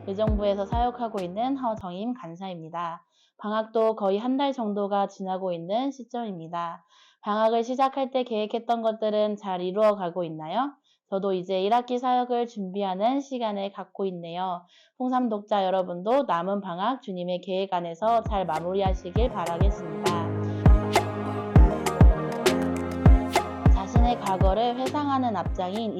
의정부에서 사역하고 있는 허정임 간사입니다. 방학도 거의 한 달 정도가 지나고 있는 시점입니다. 방학을 시작할 때 계획했던 것들은 잘 이루어가고 있나요? 저도 이제 1학기 사역을 준비하는 시간을 갖고 있네요. 홍삼 독자 여러분도 남은 방학 주님의 계획 안에서 잘 마무리하시길 바라겠습니다. 자신의 과거를 회상하는 앞장인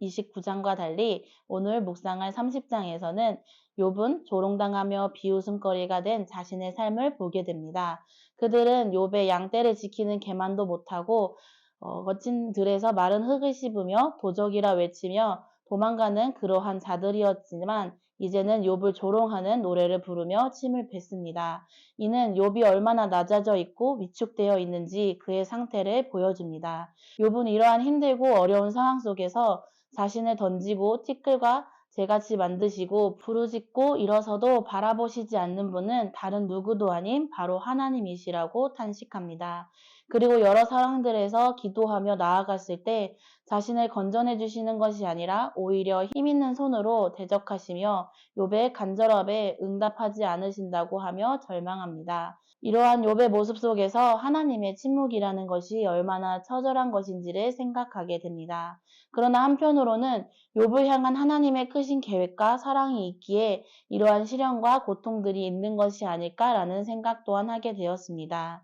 29장과 달리 오늘 묵상할 30장에서는 욥은 조롱당하며 비웃음거리가 된 자신의 삶을 보게 됩니다. 그들은 욥의 양떼를 지키는 개만도 못하고 거친 들에서 마른 흙을 씹으며 도적이라 외치며 도망가는 그러한 자들이었지만 이제는 욥을 조롱하는 노래를 부르며 침을 뱉습니다. 이는 욥이 얼마나 낮아져 있고 위축되어 있는지 그의 상태를 보여줍니다. 욥은 이러한 힘들고 어려운 상황 속에서 자신을 던지고 티끌과 재같이 만드시고 부르짖고 일어서도 바라보시지 않는 분은 다른 누구도 아닌 바로 하나님이시라고 탄식합니다. 그리고 여러 상황들에서 기도하며 나아갔을 때 자신을 건져내 주시는 것이 아니라 오히려 힘있는 손으로 대적하시며 욥의 간절함에 응답하지 않으신다고 하며 절망합니다. 이러한 욥의 모습 속에서 하나님의 침묵이라는 것이 얼마나 처절한 것인지를 생각하게 됩니다. 그러나 한편으로는 욥을 향한 하나님의 크신 계획과 사랑이 있기에 이러한 시련과 고통들이 있는 것이 아닐까라는 생각 또한 하게 되었습니다.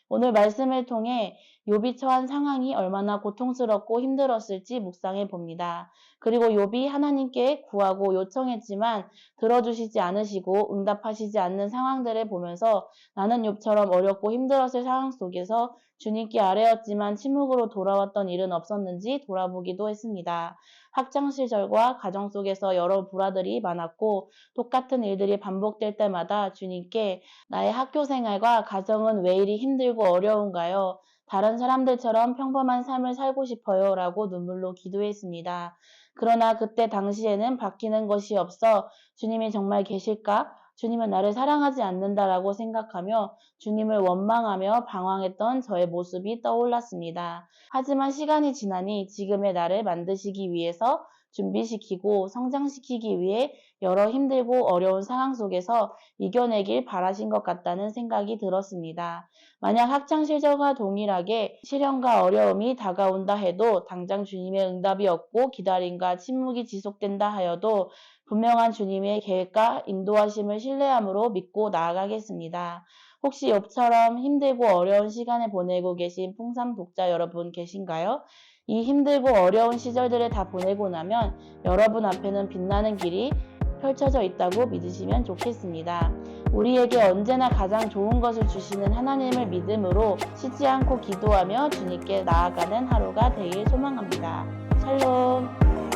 오늘 말씀을 통해 욥이 처한 상황이 얼마나 고통스럽고 힘들었을지 묵상해 봅니다. 그리고 욥이 하나님께 구하고 요청했지만 들어주시지 않으시고 응답하시지 않는 상황들을 보면서 나는 욥처럼 어렵고 힘들었을 상황 속에서 주님께 아뢰었지만 침묵으로 돌아왔던 일은 없었는지 돌아보기도 했습니다. 학창 시절과 가정 속에서 여러 불화들이 많았고 똑같은 일들이 반복될 때마다 주님께 나의 학교 생활과 가정은 왜 이리 힘들고 어려운가요? 다른 사람들처럼 평범한 삶을 살고 싶어요. 라고 눈물로 기도했습니다. 그러나 그때 당시에는 바뀌는 것이 없어 주님이 정말 계실까? 주님은 나를 사랑하지 않는다라고 생각하며 주님을 원망하며 방황했던 저의 모습이 떠올랐습니다. 하지만 시간이 지나니 지금의 나를 만드시기 위해서 준비시키고 성장시키기 위해 여러 힘들고 어려운 상황 속에서 이겨내길 바라신 것 같다는 생각이 들었습니다. 만약 학창시절과 동일하게 시련과 어려움이 다가온다 해도 당장 주님의 응답이 없고 기다림과 침묵이 지속된다 하여도 분명한 주님의 계획과 인도하심을 신뢰함으로 믿고 나아가겠습니다. 혹시 욥처럼 힘들고 어려운 시간을 보내고 계신 풍삼 독자 여러분 계신가요? 이 힘들고 어려운 시절들을 다 보내고 나면 여러분 앞에는 빛나는 길이 펼쳐져 있다고 믿으시면 좋겠습니다. 우리에게 언제나 가장 좋은 것을 주시는 하나님을 믿음으로 쉬지 않고 기도하며 주님께 나아가는 하루가 되길 소망합니다. 샬롬.